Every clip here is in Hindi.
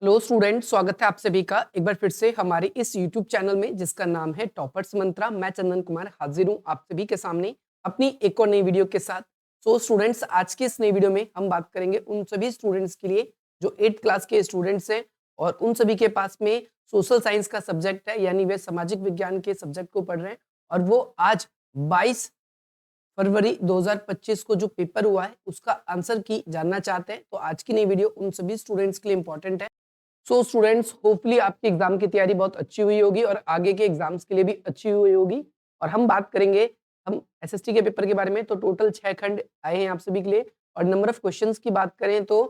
हेलो स्टूडेंट, स्वागत है आप सभी का एक बार फिर से हमारे इस यूट्यूब चैनल में जिसका नाम है टॉपर्स मंत्रा। मैं चंदन कुमार हाजिर हूँ आप सभी के सामने अपनी एक और नई वीडियो के साथ। सो स्टूडेंट्स, आज की इस नई वीडियो में हम बात करेंगे उन सभी स्टूडेंट्स के लिए जो 8th क्लास के स्टूडेंट्स हैं और उन सभी के पास में सोशल साइंस का सब्जेक्ट है, यानी वे सामाजिक विज्ञान के सब्जेक्ट को पढ़ रहे हैं और वो आज 22 फरवरी 2025 को जो पेपर हुआ है उसका आंसर की जानना चाहते हैं। तो आज की नई वीडियो उन सभी स्टूडेंट्स के लिए इंपॉर्टेंट है। सो स्टूडेंट्स, होपफुली आपकी एग्जाम की तैयारी बहुत अच्छी हुई होगी और आगे के एग्जाम्स के लिए भी अच्छी हुई होगी। और हम बात करेंगे हम एसएसटी के पेपर के बारे में। तो टोटल 6 खंड आए हैं आप सभी के लिए और नंबर ऑफ क्वेश्चंस की बात करें तो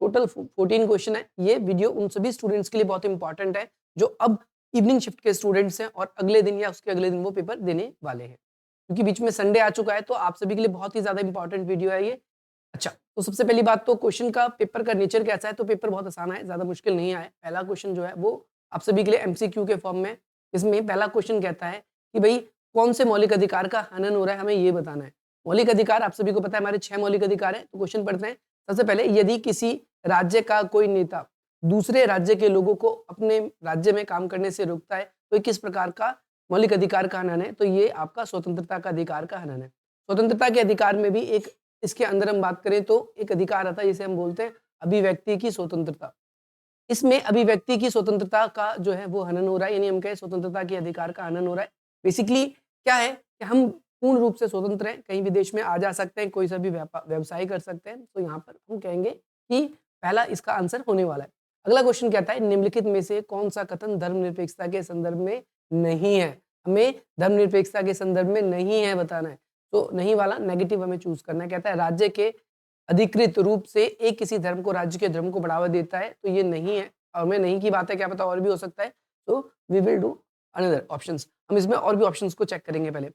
टोटल 14 क्वेश्चन है। ये वीडियो उन सभी स्टूडेंट्स के लिए बहुत इंपॉर्टेंट है जो अब इवनिंग शिफ्ट के स्टूडेंट्स हैं और अगले दिन या उसके अगले दिन वो पेपर देने वाले हैं, क्योंकि बीच में संडे आ चुका है। तो आप सभी के लिए बहुत ही ज्यादा इंपॉर्टेंट वीडियो है ये। अच्छा, तो सबसे पहली बात तो क्वेश्चन का पेपर का नेचर कैसा है। तो पेपर बहुत आसान है, ज्यादा मुश्किल नहीं आया है। पहला क्वेश्चन जो है वो आप सभी के लिए एमसीक्यू के फॉर्म में। इसमें पहला क्वेश्चन कहता है कि भाई कौन से मौलिक अधिकार का हनन हो रहा है, हमें ये बताना है। मौलिक अधिकार आप सभी को पता है, हमारे 6 मौलिक अधिकार है। तो क्वेश्चन पढ़ते हैं। सबसे पहले, यदि किसी राज्य का कोई नेता दूसरे राज्य के लोगों को अपने राज्य में काम करने से रोकता है तो ये किस प्रकार का मौलिक अधिकार का हनन है? तो ये आपका स्वतंत्रता का अधिकार का हनन है। स्वतंत्रता के अधिकार में भी एक इसके अंदर हम बात करें तो एक अधिकार आता है जिसे हम बोलते हैं अभिव्यक्ति की स्वतंत्रता। इसमें अभिव्यक्ति की स्वतंत्रता का जो है वो हनन हो रहा है, यानी हम कहें स्वतंत्रता के अधिकार का हनन हो रहा है। बेसिकली क्या है कि हम पूर्ण रूप से स्वतंत्र हैं, कहीं भी देश में आ जा सकते हैं, कोई सा भी व्यवसाय कर सकते हैं। तो यहाँ पर हम कहेंगे कि पहला इसका आंसर होने वाला है। अगला क्वेश्चन कहता है, निम्नलिखित में से कौन सा कथन धर्मनिरपेक्षता के संदर्भ में नहीं है? हमें धर्मनिरपेक्षता के संदर्भ में नहीं है बताना है। तो नहीं वाला नेगेटिव हमें चूज करना है। कहता है राज्य के अधिकृत रूप से एक किसी धर्म को राज्य के धर्म को बढ़ावा देता है, तो ये नहीं है। और हमें नहीं की बात है, क्या पता और भी हो सकता है। तो we will do another options. हम इसमें और भी ऑप्शंस को चेक करेंगे पहले।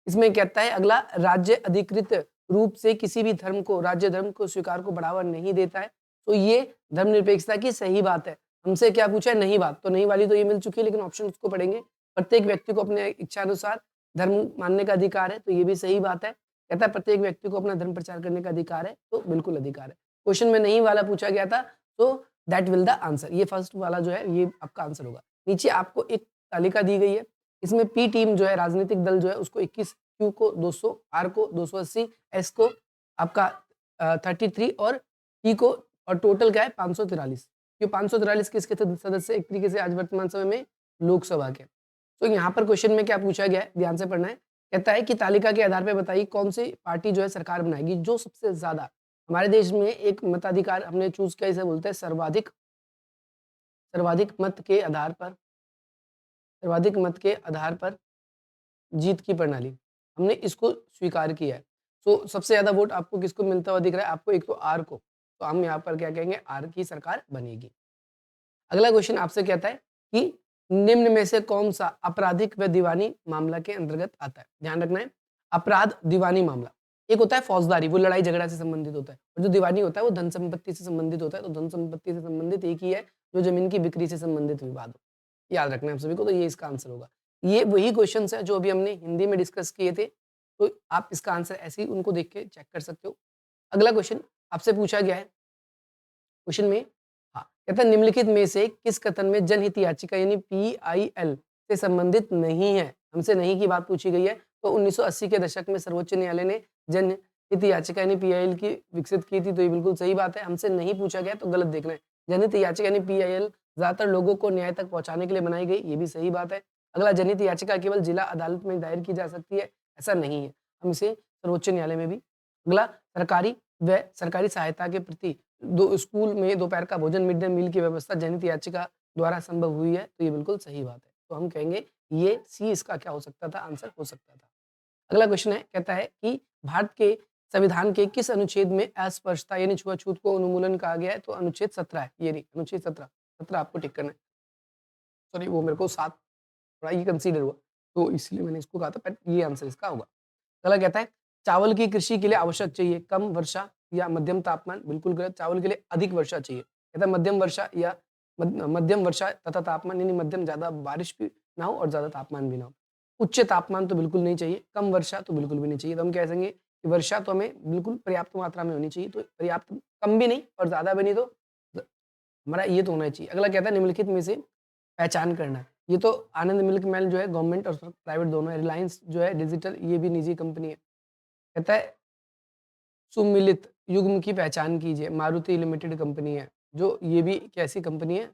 इसमें कहता है अगला, राज्य अधिकृत रूप से किसी भी धर्म को राज्य धर्म को स्वीकार को बढ़ावा नहीं देता है। तो ये धर्मनिरपेक्षता की सही बात है। हमसे क्या पूछा है? नहीं बात। तो नहीं वाली तो ये मिल चुकी है, लेकिन ऑप्शन को पढ़ेंगे। प्रत्येक व्यक्ति को अपने इच्छा अनुसार धर्म मानने का अधिकार है, तो ये भी सही बात है। कहता है प्रत्येक व्यक्ति को अपना धर्म प्रचार करने का अधिकार है, तो बिल्कुल अधिकार है। क्वेश्चन में नहीं वाला पूछा गया था, तो दैट विल द आंसर। ये फर्स्ट वाला जो है ये आपका आंसर होगा। नीचे आपको एक तालिका दी गई है। इसमें पी टीम जो है, राजनीतिक दल जो है उसको 21, क्यू को 200, आर को 280, एस को आपका 33 और टी को, और टोटल क्या है 543। ये 543 किसके सदस्य एक तरीके से आज वर्तमान समय में लोकसभा के। तो यहाँ पर क्वेश्चन में क्या पूछा गया है, ध्यान से पढ़ना है। कहता है कि तालिका के आधार पर बताइए कौन सी पार्टी जो है सरकार बनाएगी। जो सबसे ज्यादा हमारे देश में एक मताधिकार हमने चूज किया, इसे बोलते हैं सर्वाधिक सर्वाधिक मत के आधार पर सर्वाधिक मत के आधार पर जीत की प्रणाली, हमने इसको स्वीकार किया है। तो सबसे ज्यादा वोट आपको किसको मिलता हुआ दिख रहा है? आपको एक तो आर को। तो हम यहाँ पर क्या कहेंगे? आर की सरकार बनेगी। अगला क्वेश्चन आपसे कहता है कि निम्न में से कौन सा आपराधिक व दीवानी मामला के अंतर्गत आता है? ध्यान रखना है, अपराध दीवानी मामला एक होता है फौजदारी, वो लड़ाई झगड़ा से संबंधित होता है, और जो दीवानी होता है वो धन संपत्ति से संबंधित होता है। तो धन संपत्ति से संबंधित एक ही है जो जमीन की बिक्री से संबंधित विवाद हो। याद रखना है आप सभी को। तो ये इसका आंसर होगा। ये वही क्वेश्चन है जो अभी हमने हिंदी में डिस्कस किए थे। तो आप इसका आंसर ऐसे ही उनको देख के चेक कर सकते हो। अगला क्वेश्चन आपसे पूछा गया है। क्वेश्चन में हाँ, कहता है निम्नलिखित में से किस कथन में जनहित याचिका यानी पीआईएल से संबंधित नहीं है? हमसे नहीं की बात पूछी गई है। तो 1980 के दशक में सर्वोच्च न्यायालय ने जनहित याचिका यानी पीआईएल की विकसित की थी। तो ये बिल्कुल सही बात है। हमसे नहीं पूछा गया तो गलत देखना है। जनहित याचिका यानी पीआईएल ज्यादातर लोगों को न्याय तक पहुंचाने के लिए बनाई गई, ये भी सही बात है। अगला, जनहित याचिका केवल जिला अदालत में दायर की जा सकती है, ऐसा नहीं है। हम इसे सर्वोच्च न्यायालय में भी। अगला, सरकारी व सरकारी सहायता के प्रति दो स्कूल में दोपहर का भोजन मिड डे मील की व्यवस्था जनहित याचिका द्वारा संभव हुई है, तो ये बिल्कुल सही बात है। तो हम कहेंगे ये सी इसका क्या हो सकता था? आंसर हो सकता था। अगला क्वेश्चन है, कहता है कि भारत के संविधान के किस अनुच्छेद में अस्पृश्यता यानी छुआछूत को उन्मूलन कहा गया है? तो अनुच्छेद 17 है। ये नहीं, अनुच्छेद 17 आपको टिक करना है। सॉरी, वो मेरे को 7 थोड़ा ये कंसीडर हुआ, तो इसलिए मैंने इसको कहा था, बट ये आंसर इसका होगा। अगला कहता है चावल की कृषि के लिए आवश्यक चाहिए कम वर्षा या मध्यम तापमान। बिल्कुल गलत। चावल के लिए अधिक वर्षा चाहिए। कहता है मध्यम वर्षा या मध्यम वर्षा तथा तापमान, यानी मध्यम, ज्यादा बारिश भी ना हो और ज्यादा तापमान भी ना हो। उच्च तापमान तो बिल्कुल नहीं चाहिए, कम वर्षा तो बिल्कुल भी नहीं चाहिए। तो हम कह सकेंगे कि वर्षा तो हमें बिल्कुल पर्याप्त मात्रा में होनी चाहिए। तो पर्याप्त, कम भी नहीं और ज्यादा भी नहीं, तो हमारा ये तो होना चाहिए। अगला कहता है निम्नलिखित में से पहचान करना है। ये तो आनंद मिल्क मैन जो है गवर्नमेंट और प्राइवेट दोनों है। रिलायंस जो है डिजिटल, ये भी निजी कंपनी है। कहता है सुमिलित युग्म की पहचान कीजिए। मारुति लिमिटेड कंपनी है, जो ये भी कैसी कंपनी है?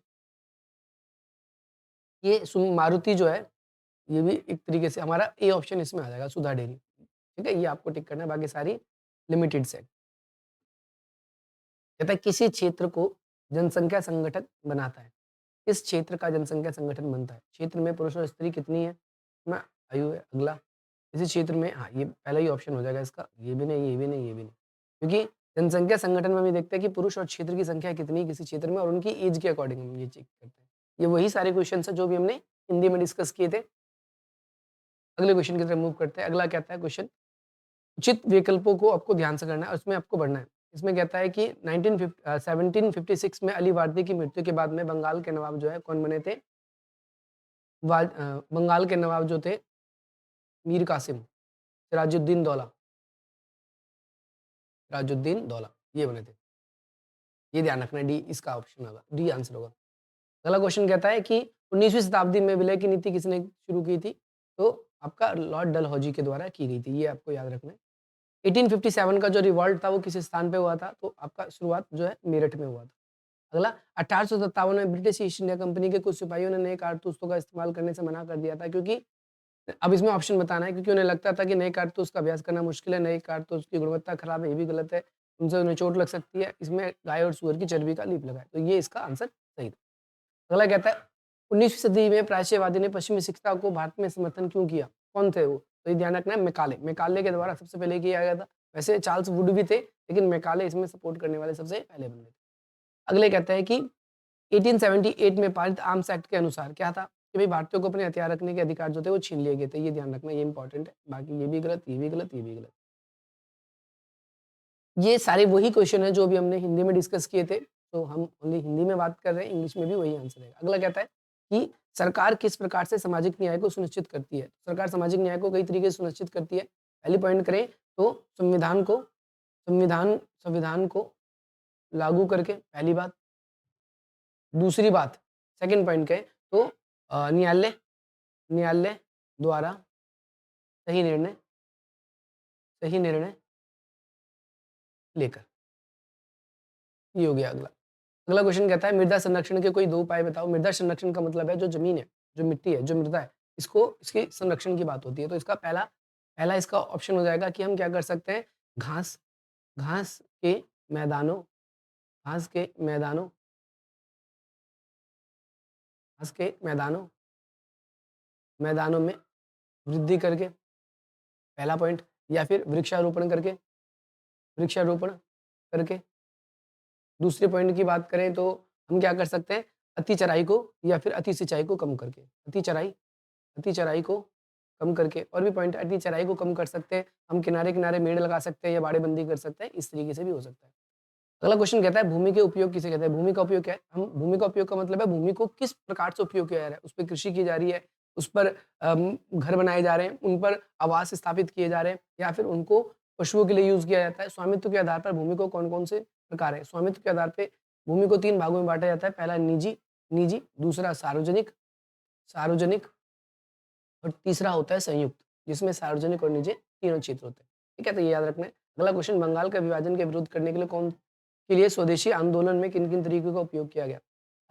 ये मारुति जो है, ये भी एक तरीके से हमारा ए ऑप्शन इसमें आ जाएगा, सुधा डेयरी। ठीक है, ये आपको टिक करना है, बाकी सारी लिमिटेड से। कहता है किसी क्षेत्र को जनसंख्या संगठन बनाता है। किस क्षेत्र का जनसंख्या संगठन बनता है? क्षेत्र में पुरुष और स्त्री कितनी है? ना आयु है। अगला, इसी क्षेत्र में, हाँ, ये पहला ही ऑप्शन हो जाएगा इसका। ये भी नहीं, ये भी नहीं, ये भी नहीं, क्योंकि जनसंख्या संगठन में भी देखते हैं कि पुरुष और क्षेत्र की संख्या कितनी है किसी क्षेत्र में, और उनकी एज के अकॉर्डिंग हम ये चेक करते हैं। ये वही सारे क्वेश्चन है जो भी हमने हिंदी में डिस्कस किए थे। अगले क्वेश्चन की तरफ मूव करते हैं। अगला कहता है क्वेश्चन, उचित विकल्पों को आपको ध्यान से करना है और उसमें आपको बढ़ना है। इसमें कहता है कि 1756 में अली वर्दी की मृत्यु के बाद में बंगाल के नवाब जो है कौन बने थे? बंगाल के नवाब जो थे मीर कासिम, सिराजुद्दीन दौला, सिराजुद्दीन दौला, ये बने थे। ये ध्यान रखना है, डी इसका ऑप्शन होगा, डी आंसर होगा। अगला क्वेश्चन कहता है कि 19वीं शताब्दी में विलय की नीति किसने शुरू की थी? तो आपका लॉर्ड डलहौजी के द्वारा की गई थी, ये आपको याद रखना है। 1857 का जो रिवॉल्ट था वो किस स्थान पे हुआ था? तो आपका शुरुआत जो है मेरठ में हुआ था। अगला, 1857 में ब्रिटिश ईस्ट इंडिया कंपनी के कुछ सिपाहियों ने नए कारतूसों का इस्तेमाल करने से मना कर दिया था, क्योंकि अब इसमें ऑप्शन बताना है, क्योंकि उन्हें लगता था कि नए कारतूस का अभ्यास करना मुश्किल है, नए कारतूस की गुणवत्ता खराब है, ये भी गलत है, उनसे उन्हें चोट लग सकती है, इसमें गाय और सुअर की चर्बी का लीप लगाए। तो ये इसका आंसर सही था। अगला कहता है 19वीं सदी में प्राच्यवादी ने पश्चिमी शिक्षा को भारत में समर्थन क्यों किया? कौन थे वो? तो ये ध्यान रखना है, मैकाले। मैकाले के द्वारा सबसे पहले किया गया था। वैसे चार्ल्स वुड भी थे, लेकिन मैकाले इसमें सपोर्ट करने वाले सबसे पहले बंदे थे। अगले कहते हैं कि 1878 में पारित आर्म्स एक्ट के अनुसार क्या था? कि भाई भारतीयों को अपने हथियार रखने के अधिकार जो थे वो छीन लिए गए थे। ये ध्यान रखना, ये इंपॉर्टेंट है। बाकी ये भी गलत, ये भी गलत, ये भी गलत। ये सारे वही क्वेश्चन है जो भी हमने हिंदी में डिस्कस किए थे, तो हम ओनली हिंदी में बात कर रहे हैं, इंग्लिश में भी वही आंसर है। अगला कहता है कि सरकार किस प्रकार से सामाजिक न्याय को सुनिश्चित करती है? सरकार सामाजिक न्याय को कई तरीके से सुनिश्चित करती है। पहली पॉइंट करें तो संविधान को लागू करके, पहली बात। दूसरी बात, सेकंड पॉइंट कहें तो न्यायालय द्वारा सही निर्णय लेकर। ये हो गया अगला। अगला क्वेश्चन कहता है मृदा संरक्षण के कोई 2 उपाय बताओ। मृदा संरक्षण का मतलब है जो जमीन है, जो मिट्टी है, जो मृदा है, इसके संरक्षण की बात होती है। तो इसका पहला इसका ऑप्शन हो जाएगा कि हम क्या कर सकते हैं, घास घास के मैदानों घास के मैदानों घास के मैदानों में वृद्धि करके, पहला पॉइंट, या फिर वृक्षारोपण करके। दूसरे पॉइंट की बात करें तो हम क्या कर सकते हैं, अति चराई को या फिर अति सिंचाई को कम करके। अति चराई को कम करके, और भी पॉइंट, अति चराई को कम कर सकते हैं हम, किनारे-किनारे मेड़ लगा सकते हैं या बाड़ेबंदी कर सकते हैं, इस तरीके से भी हो सकता है। अगला क्वेश्चन कहता है भूमि के उपयोग किसे कहते हैं? भूमि का उपयोग क्या है? हम भूमि का उपयोग का मतलब है भूमि को किस प्रकार से उपयोग किया जा रहा है, उस पे कृषि की जा रही है, उस पर घर बनाए जा रहे हैं, उन पर आवास स्थापित किए जा रहे हैं, या फिर उनको पशुओं के लिए यूज़ किया जाता है। स्वामित्व के आधार पर भूमि को कौन-कौन से प्रकार है? स्वामित्व के आधार पे भूमि को 3 भागों में बाँटा जाता है। पहला निजी, दूसरा सार्वजनिक और तीसरा होता है संयुक्त, जिसमें सार्वजनिक और निजी तीनों क्षेत्र होते हैं। ठीक है? तो ये याद रखना है। अगला क्वेश्चन, बंगाल का विभाजन के विरोध करने के लिए स्वदेशी आंदोलन में किन-किन तरीकों का उपयोग किया गया?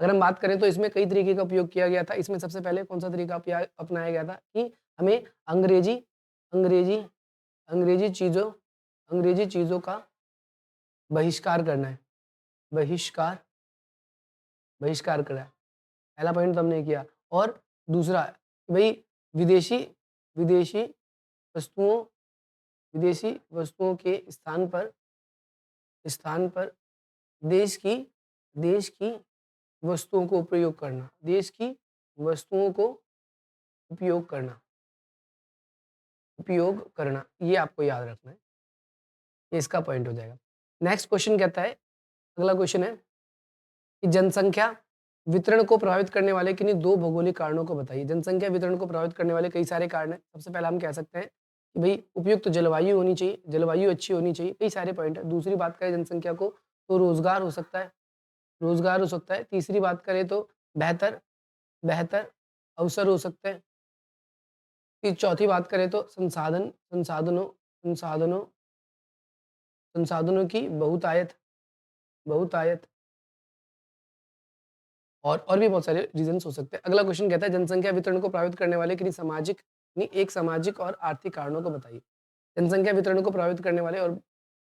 अगर हम बात करें तो इसमें कई तरीके का उपयोग किया गया था। इसमें सबसे पहले कौन-सा तरीका अपनाया गया था कि हमें अंग्रेजी अंग्रेजी अंग्रेजी चीज़ों अंग्रेजी चीज़ों का बहिष्कार करना है। बहिष्कार करा है। पहला पॉइंट तो हमने किया, और दूसरा भई विदेशी विदेशी वस्तुओं विदेशी वस्तुओं के स्थान पर देश की वस्तुओं को उपयोग करना, देश की वस्तुओं को उपयोग करना, ये आपको याद रखना है। ये इसका पॉइंट हो जाएगा। नेक्स्ट क्वेश्चन कहता है, अगला क्वेश्चन है कि जनसंख्या वितरण को प्रभावित करने वाले किन्हीं 2 भौगोलिक कारणों को बताइए। जनसंख्या वितरण को प्रभावित करने वाले कई सारे कारण हैं। सबसे पहला हम कह सकते हैं कि भई उपयुक्त जलवायु होनी चाहिए, जलवायु अच्छी होनी चाहिए, कई सारे पॉइंट हैं। दूसरी बात करें जनसंख्या को, तो रोज़गार हो सकता है, रोजगार हो सकता है। तीसरी बात करें तो बेहतर बेहतर अवसर हो सकते हैं। फिर चौथी बात करें तो संसाधनों संसाधनों की बहुतायत बहुतायत और भी बहुत सारे रीजंस हो सकते हैं। अगला क्वेश्चन कहता है जनसंख्या वितरण को प्रभावित करने वाले किन्हीं सामाजिक नहीं एक सामाजिक और आर्थिक कारणों को बताइए। जनसंख्या वितरण को प्रभावित करने वाले और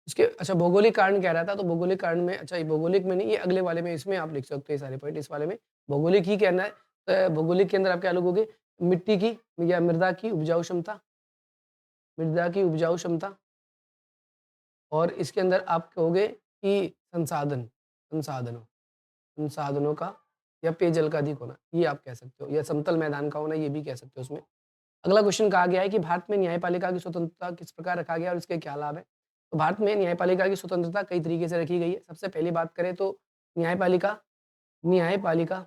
उसके अच्छा भौगोलिक कारण कह रहा था, तो भौगोलिक कारण में अच्छा ये भौगोलिक में नहीं, ये अगले वाले में इसमें आप लिख सकते हो ये सारे पॉइंट। इस वाले में भौगोलिक ही कहना है। भौगोलिक के अंदर आप क्या लिखोगे? मिट्टी की या मृदा की उपजाऊ क्षमता, मृदा की उपजाऊ क्षमता, और इसके अंदर आप कहोगे कि संसाधनों संसाधनों का या पेयजल का अधिक होना, ये आप कह सकते हो, या समतल मैदान का होना, ये भी कह सकते हो उसमें। अगला क्वेश्चन कहा गया है कि भारत में न्यायपालिका की स्वतंत्रता किस प्रकार रखा गया और इसके क्या लाभ है? तो भारत में न्यायपालिका की स्वतंत्रता कई तरीके से रखी गई है। सबसे पहली बात करें तो न्यायपालिका न्यायपालिका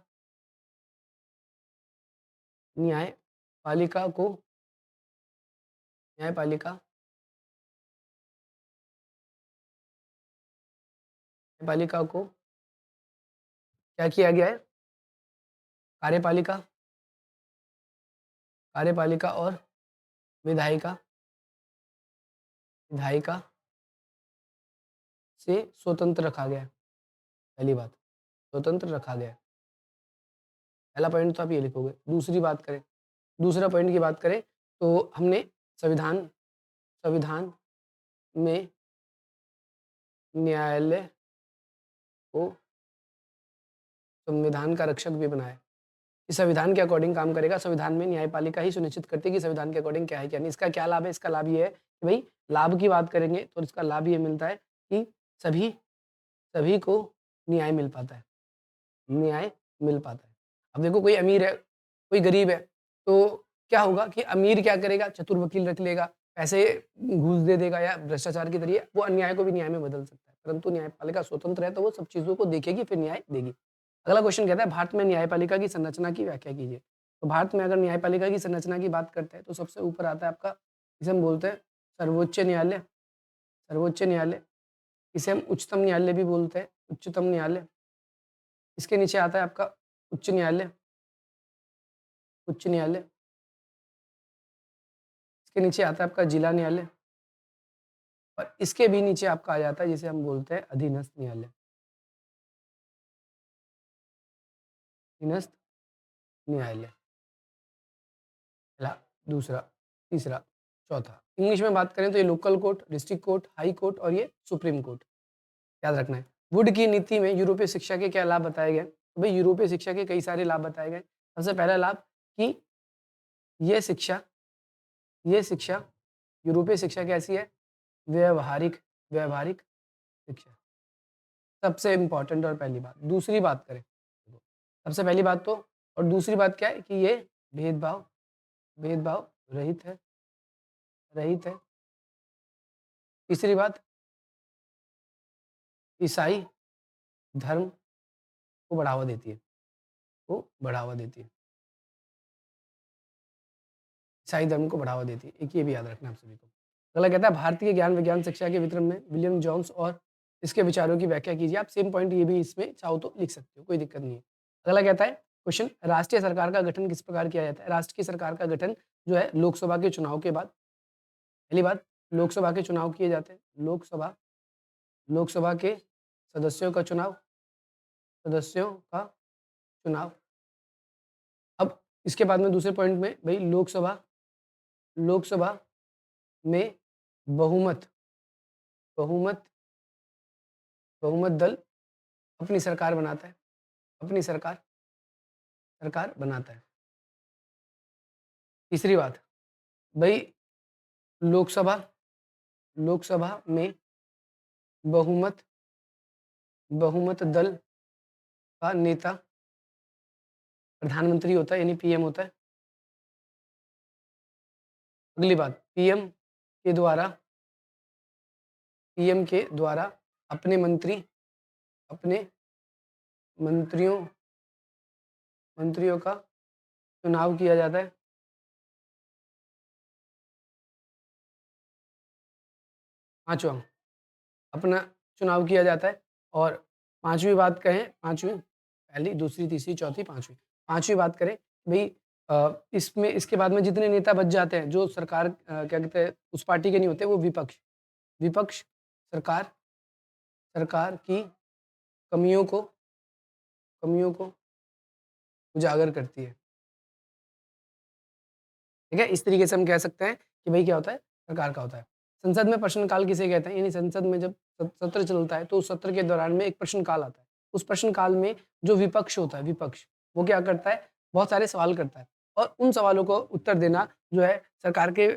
न्यायपालिका को न्यायपालिका न्यायपालिका को क्या किया गया है? कार्यपालिका कार्यपालिका और विधायिका विधायिका से स्वतंत्र रखा गया है। पहली बात, स्वतंत्र रखा गया है। पहला पॉइंट तो आप ये लिखोगे। दूसरी बात करें, दूसरा पॉइंट की बात करें तो हमने संविधान संविधान में न्यायालय को संविधान का रक्षक भी बनाया है। इस संविधान के अकॉर्डिंग काम करेगा। संविधान में न्यायपालिका ही सुनिश्चित करती है कि संविधान के अकॉर्डिंग क्या है क्या नहीं। इसका क्या लाभ है? इसका लाभ ये है कि भाई लाभ की बात करेंगे तो इसका लाभ ये मिलता है कि सभी सभी को न्याय मिल पाता है, न्याय मिल पाता है। अब देखो कोई अमीर है, कोई गरीब है, तो क्या होगा कि अमीर क्या करेगा? चतुर वकील रख लेगा, पैसे घूस दे देगा या भ्रष्टाचार के जरिए वो अन्याय को भी न्याय में बदल सकता है। परंतु न्यायपालिका स्वतंत्र है तो वो सब चीज़ों को देखेगी फिर न्याय देगी। अगला क्वेश्चन कहता है भारत में न्यायपालिका की संरचना की व्याख्या कीजिए। तो भारत में अगर न्यायपालिका की संरचना की बात करते हैं तो सबसे ऊपर आता है आपका, जिसे हम बोलते हैं सर्वोच्च न्यायालय। सर्वोच्च न्यायालय, इसे हम उच्चतम न्यायालय भी बोलते हैं, उच्चतम न्यायालय। इसके नीचे आता है आपका उच्च न्यायालय, उच्च न्यायालय। इसके नीचे आता है आपका जिला न्यायालय, और इसके भी नीचे आपका आ जाता है जिसे हम बोलते हैं अधीनस्थ न्यायालय। अधीनस्थ न्यायालय, पहला, दूसरा, तीसरा, चौथा। इंग्लिश में बात करें तो ये local court, district court, high court और ये सुप्रीम कोर्ट। याद रखना है। वुड की नीति में यूरोपीय शिक्षा के क्या लाभ बताए गए? तो भाई यूरोपीय शिक्षा के कई सारे लाभ बताए गए। सबसे पहला लाभ कि ये शिक्षा ये शिक्षा यूरोपीय शिक्षा कैसी है? व्यवहारिक व्यवहारिक शिक्षा, सबसे इम्पोर्टेंट और पहली बात। दूसरी बात करें, सबसे पहली बात तो, और दूसरी बात क्या है कि ये भेदभाव भेदभाव रहित है। तीसरी बात, ईसाई धर्म को बढ़ावा देती है, को बढ़ावा देती है, ईसाई धर्म को बढ़ावा देती है। एक ये भी याद रखना आप सभी को। अगला कहता है भारतीय ज्ञान विज्ञान शिक्षा के वितरण में विलियम जोन्स और इसके विचारों की व्याख्या कीजिए। आप सेम पॉइंट ये भी इसमें चाहो तो लिख सकते हो, कोई दिक्कत नहीं है। अगला कहता है क्वेश्चन, राष्ट्रीय सरकार का गठन किस प्रकार किया जाता है? राष्ट्र की सरकार का गठन जो है लोकसभा के चुनाव के बाद, पहली बात लोकसभा के चुनाव किए जाते हैं। लोकसभा के सदस्यों का चुनाव सदस्यों का चुनाव। अब इसके बाद में दूसरे पॉइंट में भाई लोकसभा में बहुमत बहुमत बहुमत दल अपनी सरकार बनाता है, अपनी सरकार बनाता है। तीसरी बात भाई लोकसभा लोकसभा में बहुमत बहुमत दल का नेता प्रधानमंत्री होता है, यानी पीएम होता है। अगली बात, पीएम के द्वारा अपने मंत्रियों मंत्रियों का चुनाव किया जाता है। पांचवा, अपना चुनाव किया जाता है, और 5वीं बात कहें, 5वीं, पहली, दूसरी, तीसरी, चौथी, 5वीं। 5वीं बात करें, भई इसमें इसके बाद में जितने नेता बच जाते हैं, जो सरकार क्या कहते हैं, उस पार्टी के नहीं होते, वो विपक्ष। विपक्ष सरकार सरकार की कमियों को कमियों को उजागर करती है। ठीक है? इस तरीके से हम कह सकते हैं कि भई क्या होता है, सरकार का होता है। संसद में प्रश्नकाल किसे कहते हैं? यानी संसद में जब सत्र चलता है, तो उस सत्र के दौरान में एक प्रश्नकाल आता है। उस प्रश्नकाल में जो विपक्ष होता है, विपक्ष, वो क्या करता है? बहुत सारे सवाल करता है और उन सवालों को उत्तर देना जो है सरकार के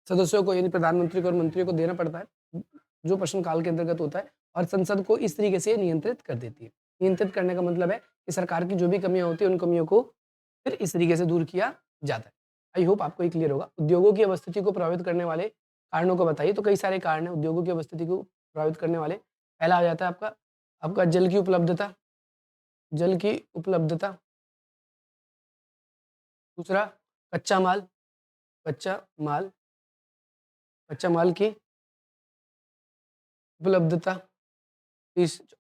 सदस्यों को यानी प्रधानमंत्री को और मंत्रियों को देना पड़ता है, जो प्रश्नकाल के अंतर्गत होता है और संसद को इस तरीके से नियंत्रित कर देती है। नियंत्रित करने का मतलब है कि सरकार की जो भी कमियाँ होती हैं, उन कमियों को फिर इस तरीके से दूर किया जाता है। आई होप आपको ये क्लियर होगा। उद्योगों की अवस्थिति को प्रभावित करने वाले कारणों को बताइए। तो कई सारे कारण हैं उद्योगों की अवस्थिति को प्रभावित करने वाले। पहला आ जाता है आपका आपका जल की उपलब्धता, जल की उपलब्धता। दूसरा कच्चा माल, कच्चा माल, कच्चा माल की उपलब्धता।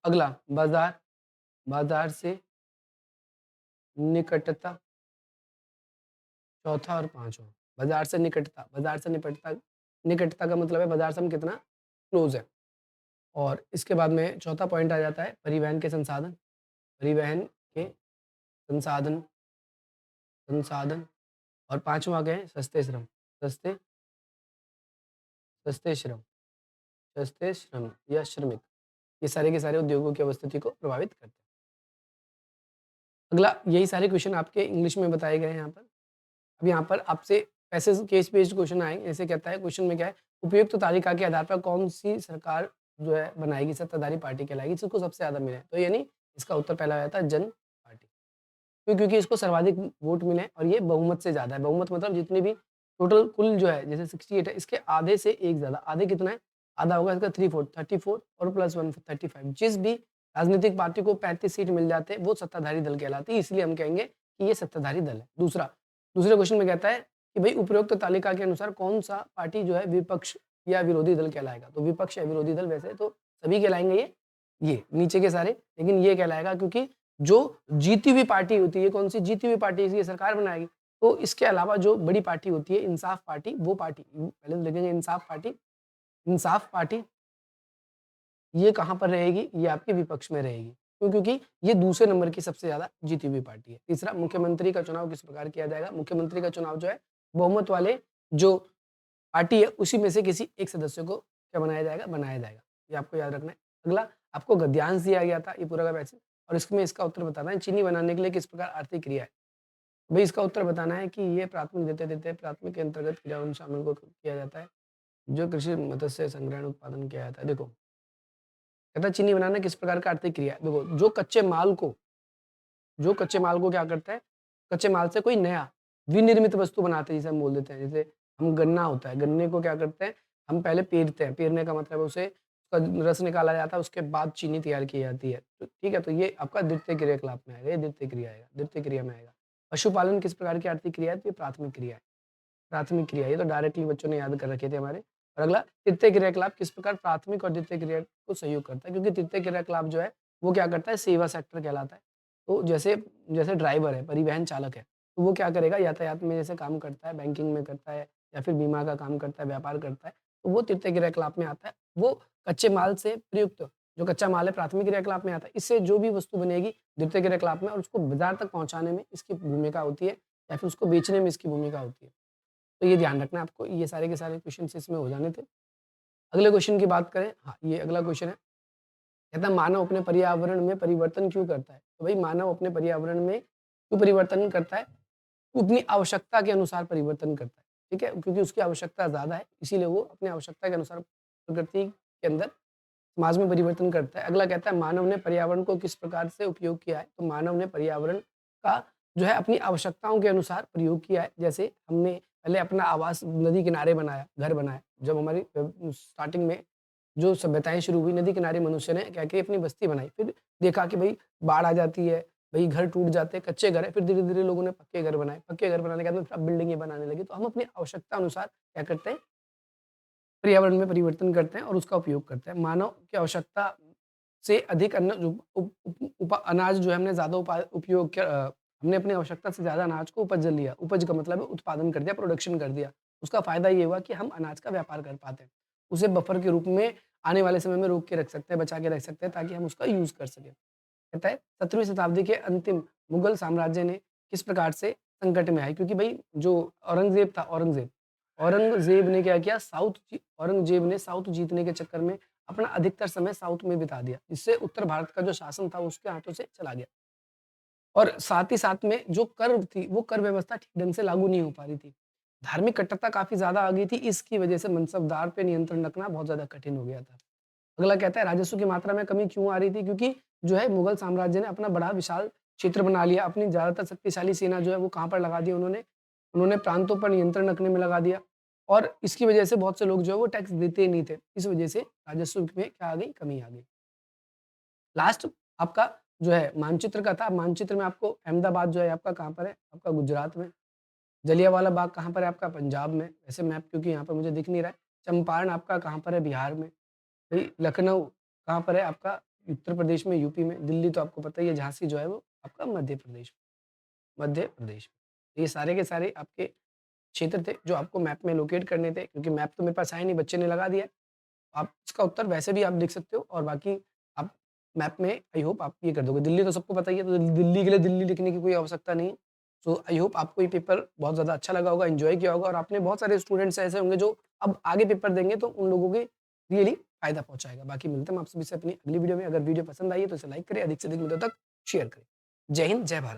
अगला बाजार, बाजार से निकटता। चौथा और पाँचवाँ बाजार से निकटता। बाजार से निपटता निकटता का मतलब है बाजार से हम कितना क्लोज़ है। और इसके बाद में चौथा पॉइंट आ जाता है परिवहन के संसाधन, परिवहन के संसाधन संसाधन और पाँचवां क्या है सस्ते श्रम, सस्ते सस्ते श्रम, सस्ते श्रम या श्रमिक। ये सारे के सारे उद्योगों की अवस्थिति को प्रभावित करते हैं। अगला यही सारे क्वेश्चन आपके इंग्लिश में बताए गए हैं यहाँ पर। अब यहाँ पर आपसे पैसेज केस बेस्ड क्वेश्चन आएँगे। ऐसे कहता है क्वेश्चन में क्या है उपयुक्त तालिका के आधार पर कौन-सी सरकार जो है बनाएगी, सत्ताधारी पार्टी कहलाएगी जिसको सबसे ज़्यादा मिले। तो यानी इसका उत्तर पहला आ जाता है जन पार्टी। क्यों? क्योंकि इसको सर्वाधिक वोट मिले हैं और ये बहुमत से ज़्यादा है। बहुमत मतलब जितनी भी टोटल कुल जो है जैसे 68 है इसके आधे से एक ज़्यादा। आधे कितना है? आधा होगा इसका 3/4 34 और प्लस 1 35। जिस भी राजनीतिक पार्टी को 35 सीट मिल जाते हैं वो सत्ताधारी दल कहलाती है। इसलिए हम कहेंगे कि ये सत्ताधारी दल है। दूसरे क्वेश्चन में कहता है कि भई उपरोक्त तालिका के अनुसार कौन-सा पार्टी जो है विपक्ष या विरोधी दल कहलाएगा? तो विपक्ष या विरोधी दल वैसे तो सभी कहलाएँगे ये नीचे के सारे, लेकिन ये कहलाएगा क्योंकि जो जीती हुई पार्टी होती है, कौन-सी जीती हुई पार्टी इसकी सरकार बनाएगी। तो इसके अलावा जो बड़ी पार्टी होती है इंसाफ पार्टी, वो पार्टी पहले तो लिखेंगे इंसाफ पार्टी ये कहाँ पर रहेगी? ये आपके विपक्ष में रहेगी। क्यों? क्योंकि ये दूसरे नंबर की सबसे ज़्यादा जीती हुई पार्टी है। तीसरा मुख्यमंत्री का चुनाव किस प्रकार किया जाएगा? मुख्यमंत्री का चुनाव जो है बहुमत वाले जो पार्टी है उसी में से किसी एक सदस्य को क्या बनाया जाएगा? बनाया जाएगा। ये आपको याद रखना है। अगला आपको गद्यांश दिया गया था ये पूरा का पैसेज और इसमें इसका उत्तर बताना है चीनी बनाने के लिए किस प्रकार आर्थिक क्रिया है? भई इसका उत्तर बताना है कि ये प्राथमिक देते-देते प्राथमिक के अंतर्गत क्रियाओं शामिल को किया जाता है। जो कृषि मत्स्य संग्रहण उत्पादन किया जाता है। देखो कहता है चीनी बनाना किस प्रकार का आर्थिक क्रिया है? देखो जो कच्चे माल को क्या करता है? कच्चे माल से कोई नया विनिर्मित वस्तु बनाते हैं जिसे हम बोल देते हैं। जैसे हम गन्ना होता है, गन्ने को क्या करते हैं? हम पहले पेरते हैं, पेरने का मतलब है उसे उसका रस निकाला जाता है, उसके बाद चीनी तैयार की जाती है। तो ठीक है, तो ये आपका द्वितीय क्रियाकलाप में आएगा, ये द्वितीय क्रिया आएगा, द्वितीय क्रिया में आएगा। पशुपालन किस प्रकार की आर्थिक क्रिया है? तो ये प्राथमिक क्रिया है। प्राथमिक क्रिया, ये तो डायरेक्टली बच्चों ने याद कर रखे थे हमारे। और अगला तृतीय क्रियाकलाप किस प्रकार प्राथमिक और द्वितीय क्रिया को सहयोग करता है? क्योंकि तृतीय क्रियाकलाप जो है, वो क्या करता है? सेवा सेक्टर कहलाता है। तो जैसे जैसे ड्राइवर है, परिवहन चालक है, तो वो क्या करेगा? यातायात में जैसे काम करता है, बैंकिंग में करता है या फिर बीमा का काम करता है, व्यापार करता है, तो वो तृतीय क्रियाकलाप में आता है। वो कच्चे माल से प्रयुक्त जो कच्चा माल है प्राथमिक क्रियाकलाप में आता है। इससे जो भी वस्तु बनेगी द्वितीय क्रियाकलाप में और उसको बाज़ार तक पहुँचाने में इसकी भूमिका होती है या फिर उसको बेचने में इसकी भूमिका होती है। तो ये ध्यान रखना है आपको, ये सारे के सारे क्वेश्चंस इसमें हो जाने थे। अगले क्वेश्चन की बात करें, हाँ, ये अगला क्वेश्चन है, कहता है मानव अपने पर्यावरण में परिवर्तन क्यों करता है? तो भाई मानव अपने पर्यावरण में क्यों परिवर्तन करता है? वो अपनी आवश्यकता के अनुसार परिवर्तन करता है, ठीक है? क्योंकि उसकी आवश्यकता ज़्यादा है, इसीलिए वो अपनी आवश्यकता के अनुसार प्रकृति के अंदर समाज में परिवर्तन करता है। अगला कहता है मानव ने पर्यावरण को किस प्रकार से उपयोग किया है? तो मानव ने पर्यावरण का जो है अपनी आवश्यकताओं के अनुसार प्रयोग किया है। जैसे हमने पहले अपना आवास नदी किनारे बनाया, घर बनाया। जब हमारी स्टार्टिंग में जो सभ्यताएँ शुरू हुई, नदी किनारे मनुष्य ने क्या किया अपनी बस्ती बनाई। फिर देखा कि भई बाढ़ आ जाती है, भई घर टूट जाते हैं, कच्चे घर हैं। फिर धीरे-धीरे लोगों ने पक्के घर बनाए। पक्के घर बनाने के बाद में फिर अब बिल्डिंगें बनाने लगे। तो हम अपनी आवश्यकता अनुसार क्या करते हैं पर्यावरण में परिवर्तन करते हैं और उसका उपयोग करते हैं। मानव की आवश्यकता से अधिक अन्न अनाज जो है हमने ज़्यादा उपयोग किया, हमने अपनी आवश्यकता से ज़्यादा अनाज को उपज लिया। उपज का मतलब है उत्पादन कर दिया, प्रोडक्शन कर दिया। उसका फ़ायदा ये हुआ कि हम अनाज का व्यापार कर पाते हैं। उसे बफर के रूप में आने वाले समय में रोक के रख सकते हैं, बचा के रख सकते हैं ताकि हम उसका यूज़ कर सकें। कहता है 17वीं शताब्दी के अंतिम मुगल साम्राज्य ने किस प्रकार से संकट में आई, क्योंकि भाई जो औरंगज़ेब था, औरंगज़ेब ने क्या किया, औरंगज़ेब ने साउथ जीतने के चक्कर में अपना अधिकतर समय साउथ में बिता दिया, जिससे उत्तर भारत का जो शासन था उसके हाथों से चला गया। और साथ ही साथ में जो कर थी, वो कर व्यवस्था ठीक ढंग से लागू नहीं हो पा रही थी। धार्मिक कट्टरता काफ़ी ज़्यादा आ गई थी, इसकी वजह से मनसबदार पे नियंत्रण रखना बहुत ज़्यादा कठिन हो गया था। अगला कहता है राजस्व की मात्रा में कमी क्यों आ रही थी? क्योंकि जो है मुगल साम्राज्य ने अपना बड़ा विशाल क्षेत्र बना लिया, अपनी ज़्यादातर शक्तिशाली सेना जो है वो कहाँ पर लगा दी उन्होंने? उन्होंने प्रांतों पर नियंत्रण रखने में लगा दिया और इसकी वजह से बहुत से लोग जो है वो टैक्स देते ही नहीं थे। इस वजह से राजस्व में क्या आ गई? कमी आ गई। लास्ट आपका जो है मानचित्र का था, मानचित्र में आपको अहमदाबाद जो है आपका कहाँ पर है? आपका गुजरात में। जलियांवाला बाग कहाँ पर है? आपका पंजाब में। वैसे मैप क्योंकि यहाँ पर मुझे दिख नहीं रहा है। चंपारण आपका कहाँ पर है? बिहार में। भई लखनऊ कहाँ पर है? आपका उत्तर प्रदेश में, यूपी में। दिल्ली तो आपको पता ही है, झांसी जो है वो आपका मध्य प्रदेश में। ये सारे के सारे आपके क्षेत्र थे जो आपको मैप में लोकेट करने थे, क्योंकि मैप तो मेरे पास है नहीं, बच्चे ने लगा दिया है। आप इसका उत्तर वैसे भी आप लिख सकते हो और बाकी आप मैप में आई होप आप ये कर दोगे। दिल्ली तो सबको पता ही है, तो दिल्ली के लिए दिल्ली लिखने की कोई आवश्यकता नहीं है। सो आई होप आपको ये पेपर बहुत ज़्यादा अच्छा लगा होगा, एन्जॉय किया होगा और आपने बहुत सारे स्टूडेंट्स ऐसे होंगे जो अब आगे पेपर देंगे तो उन लोगों के रियली फ़ायदा पहुँचाएगा। बाकी मिलते हैं हम आप सभी से अपनी अगली वीडियो में। अगर वीडियो पसंद आई है तो इसे लाइक करें, अधिक से अधिक मित्रों तक शेयर करें। जय हिंद, जय भारत।